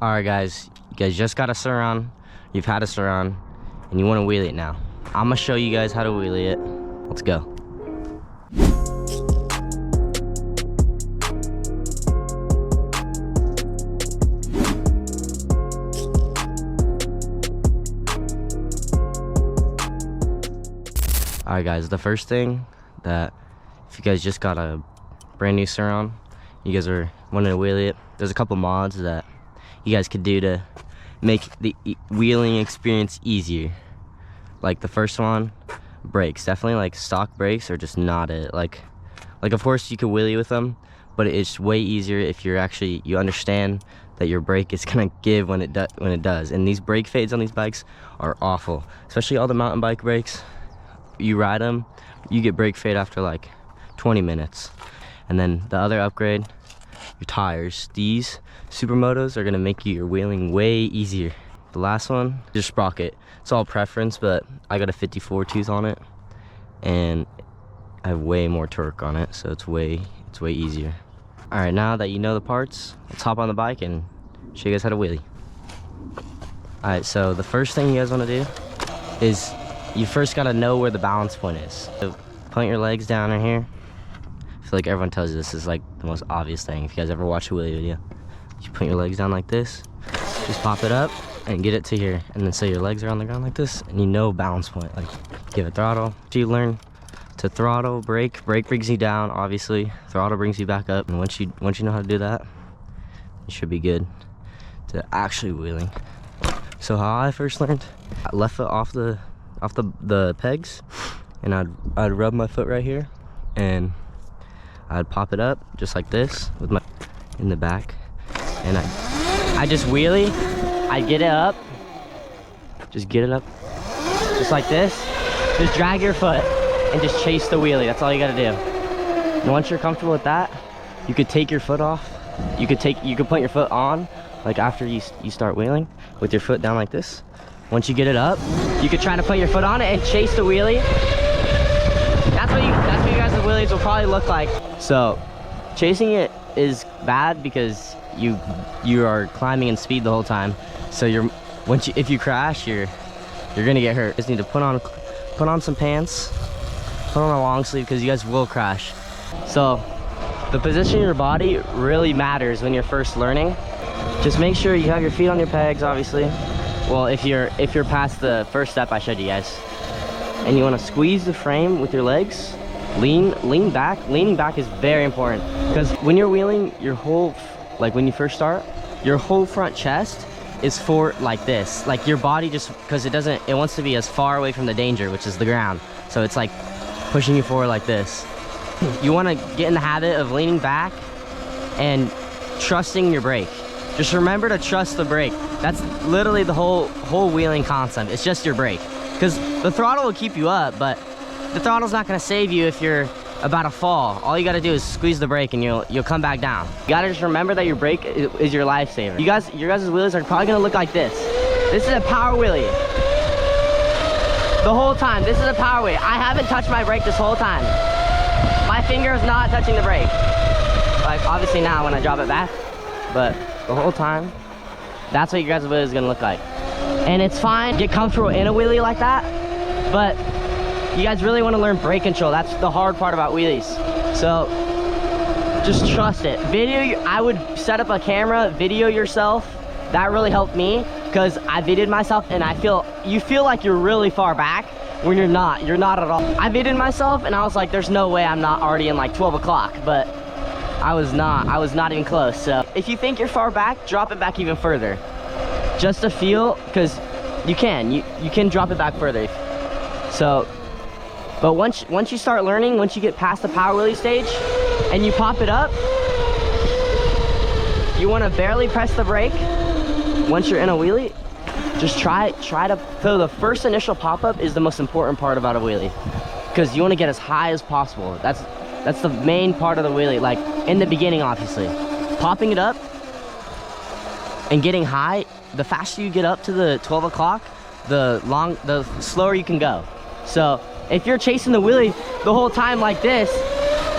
All right, guys, you guys just got a Sur-Ron. You've had a Sur-Ron, and you want to wheelie it now. I'm gonna show you guys how to wheelie it. Let's go. All right, guys, the first thing that, if you guys just got a brand new Sur-Ron, you guys are wanting to wheelie it, there's a couple mods that you guys could do to make the wheeling experience easier. Like the first one, brakes. Definitely like stock brakes are just not it. Like of course you can wheelie with them, but it's way easier if you understand that your brake is gonna give when it does. And these brake fades on these bikes are awful, especially all the mountain bike brakes. You ride them, you get brake fade after like 20 minutes. And then the other upgrade, your tires. These Supermotos are gonna make your wheeling way easier. The last one, just sprocket. It's all preference, but I got a 54 tooth on it, and I have way more torque on it, so it's way easier. All right, now that you know the parts, let's hop on the bike and show you guys how to wheelie. All right, so the first thing you guys want to do is you first got to know where the balance point is. So put your legs down in here. I feel like everyone tells you this is like the most obvious thing. If you guys ever watch a wheelie video, you put your legs down like this, just pop it up and get it to here, and then so your legs are on the ground like this, and you know balance point. Like give it throttle. So you learn to throttle, brake brings you down, obviously. Throttle brings you back up, and once you know how to do that, you should be good to actually wheeling. So how I first learned, I left foot off the pegs, and I'd rub my foot right here, and I'd pop it up just like this with my in the back, and I just wheelie. I'd get it up, just like this. Just drag your foot and just chase the wheelie. That's all you gotta do. And once you're comfortable with that, you could take your foot off. You could put your foot on, like after you start wheeling, with your foot down like this. Once you get it up, you could try to put your foot on it and chase the wheelie. That's what you guys' wheelies will probably look like. So chasing it is bad because you are climbing in speed the whole time. So if you crash, you're gonna get hurt. You just need to put on some pants, put on a long sleeve, because you guys will crash. So the position of your body really matters when you're first learning. Just make sure you have your feet on your pegs, obviously. Well, if you're past the first step I showed you guys, and you want to squeeze the frame with your legs, lean back. Leaning back is very important, because when you're wheeling, when you first start, your whole front chest is forward like this. Like your body because it wants to be as far away from the danger, which is the ground. So it's like pushing you forward like this. You want to get in the habit of leaning back and trusting your brake. Just remember to trust the brake. That's literally the whole wheeling concept. It's just your brake. Because the throttle will keep you up, but the throttle's not gonna save you if you're about to fall. All you gotta do is squeeze the brake and you'll come back down. You gotta just remember that your brake is your lifesaver. Your guys' wheelies are probably gonna look like this. This is a power wheelie. The whole time, this is a power wheelie. I haven't touched my brake this whole time. My finger is not touching the brake. Like obviously now when I drop it back, but the whole time, that's what your guys' wheelie is gonna look like. And it's fine, get comfortable in a wheelie like that, but you guys really want to learn brake control. That's the hard part about wheelies. So just trust it. I would set up a camera, video yourself. That really helped me, because I videoed myself and you feel like you're really far back when you're not at all. I videoed myself and I was like, there's no way I'm not already in like 12 o'clock, but I was not even close. So if you think you're far back, drop it back even further. Just to feel, because you can drop it back further. So, but once you start learning, once you get past the power wheelie stage and you pop it up, you want to barely press the brake. Once you're in a wheelie, just try to, so the first initial pop-up is the most important part about a wheelie, because you want to get as high as possible. That's the main part of the wheelie, like in the beginning, obviously. Popping it up and getting high, the faster you get up to the 12 o'clock, the slower you can go. So if you're chasing the wheelie the whole time like this,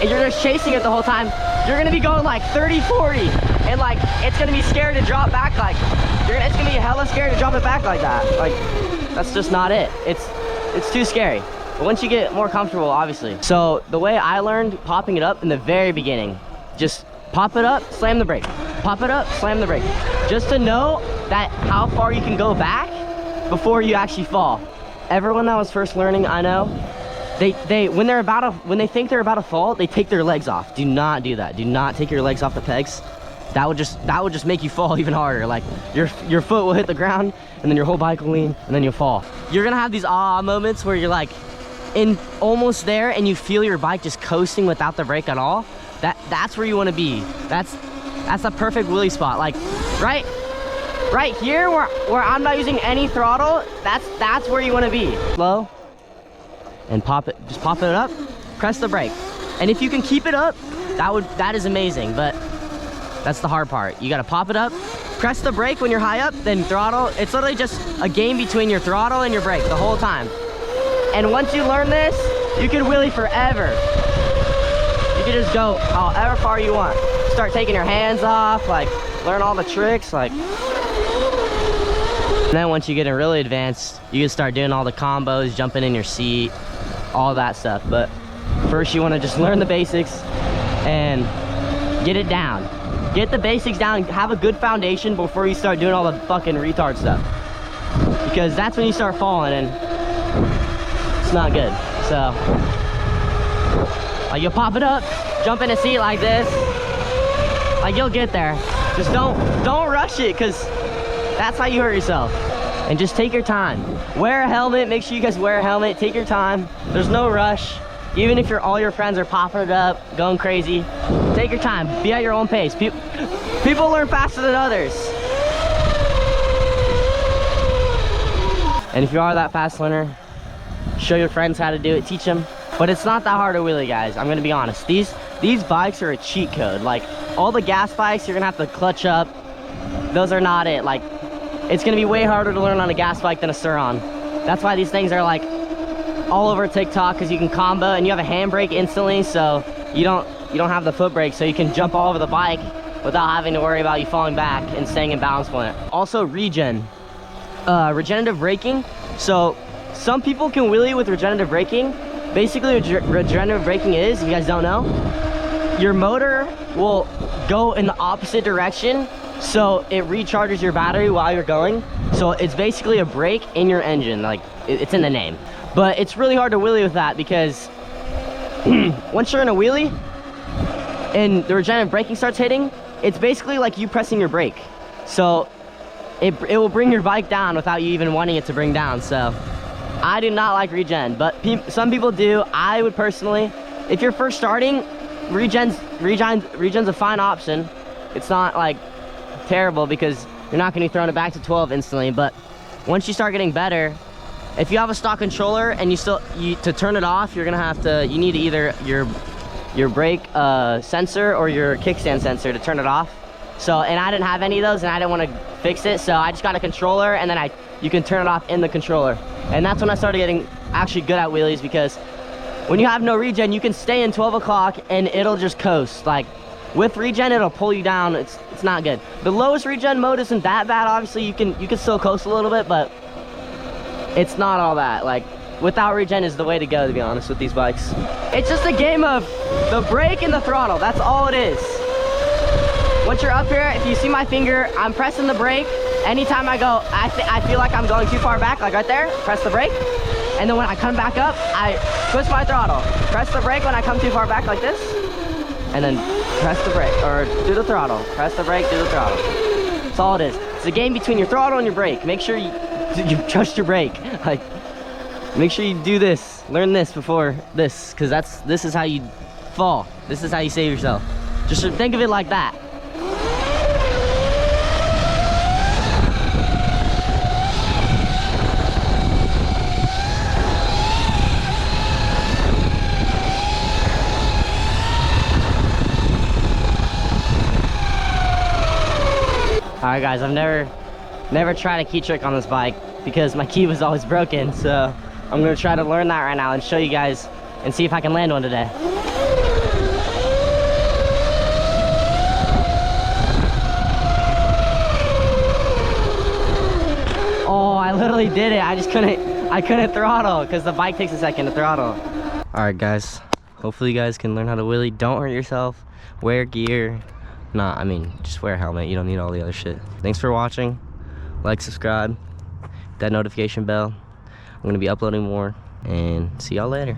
and you're just chasing it the whole time, you're gonna be going like 30, 40, and like it's gonna be scared to drop back. Like it's gonna be hella scared to drop it back like that. Like that's just not it. It's too scary. But once you get more comfortable, obviously. So the way I learned popping it up in the very beginning, just pop it up, slam the brake. Pop it up, slam the brake. Just to know that how far you can go back before you actually fall. Everyone that was first learning, I know, when they think they're about to fall, they take their legs off. Do not do that. Do not take your legs off the pegs. That would just make you fall even harder. Like your foot will hit the ground, and then your whole bike will lean, and then you'll fall. You're gonna have these ah moments where you're like almost there, and you feel your bike just coasting without the brake at all. That's where you want to be. That's the perfect wheelie spot. Like right here where I'm not using any throttle, that's where you want to be. Slow and just pop it up, press the brake. And if you can keep it up, that is amazing, but that's the hard part. You got to pop it up, press the brake when you're high up, then throttle. It's literally just a game between your throttle and your brake the whole time. And once you learn this, you can wheelie forever. You can just go however far you want. Start taking your hands off, like learn all the tricks, like. And then once you get in really advanced, you can start doing all the combos, jumping in your seat, all that stuff. But first you want to just learn the basics and get it down. Get the basics down, have a good foundation before you start doing all the fucking retard stuff. Because that's when you start falling and it's not good. So, like you'll pop it up, jump in a seat like this, like you'll get there. Just don't rush it, because that's how you hurt yourself. And just take your time. Wear a helmet, make sure you guys wear a helmet, take your time. There's no rush. Even if all your friends are popping it up, going crazy, take your time, be at your own pace. People learn faster than others. And if you are that fast learner, show your friends how to do it, teach them. But it's not that hard to wheelie, guys. I'm gonna be honest. These bikes are a cheat code. Like all the gas bikes, you're gonna have to clutch up. Those are not it. Like it's gonna be way harder to learn on a gas bike than a Sur-Ron. That's why these things are like all over TikTok, because you can combo and you have a handbrake instantly, so you don't have the foot brake, so you can jump all over the bike without having to worry about you falling back and staying in balance point. Also regenerative braking. So some people can wheelie with regenerative braking. Basically what regenerative braking is, if you guys don't know, your motor will go in the opposite direction, so it recharges your battery while you're going. So it's basically a brake in your engine, like it's in the name. But it's really hard to wheelie with that, because once you're in a wheelie and the regenerative braking starts hitting, it's basically like you pressing your brake. So it will bring your bike down without you even wanting it to bring down. So I do not like regen, but some people do. I would personally, if you're first starting, regen's a fine option. It's not like terrible, because you're not going to be throwing it back to 12 instantly. But once you start getting better, if you have a stock controller and to turn it off, you need either your brake sensor or your kickstand sensor to turn it off. So, and I didn't have any of those, and I didn't want to fix it, so I just got a controller, and then you can turn it off in the controller. And that's when I started getting actually good at wheelies, because when you have no regen, you can stay in 12 o'clock and it'll just coast. Like with regen, it'll pull you down. It's not good. The lowest regen mode isn't that bad. Obviously, you can still coast a little bit, but it's not all that. Like without regen is the way to go, to be honest, with these bikes. It's just a game of the brake and the throttle. That's all it is. Once you're up here, if you see my finger, I'm pressing the brake. Anytime I go, I feel like I'm going too far back, like right there, press the brake. And then when I come back up, I twist my throttle. Press the brake when I come too far back like this. And then press the brake, or do the throttle. Press the brake, do the throttle. That's all it is. It's a game between your throttle and your brake. Make sure you trust your brake. Like, make sure you do this, learn this before this, because this is how you fall. This is how you save yourself. Just think of it like that. Alright guys, I've never tried a key trick on this bike because my key was always broken, so I'm gonna try to learn that right now and show you guys and see if I can land one today. Oh, I literally did it. I couldn't throttle because the bike takes a second to throttle. All right, guys. Hopefully you guys can learn how to wheelie. Don't hurt yourself. Wear gear. Nah, I mean, just wear a helmet. You don't need all the other shit. Thanks for watching. Like, subscribe, hit that notification bell. I'm gonna be uploading more, and see y'all later.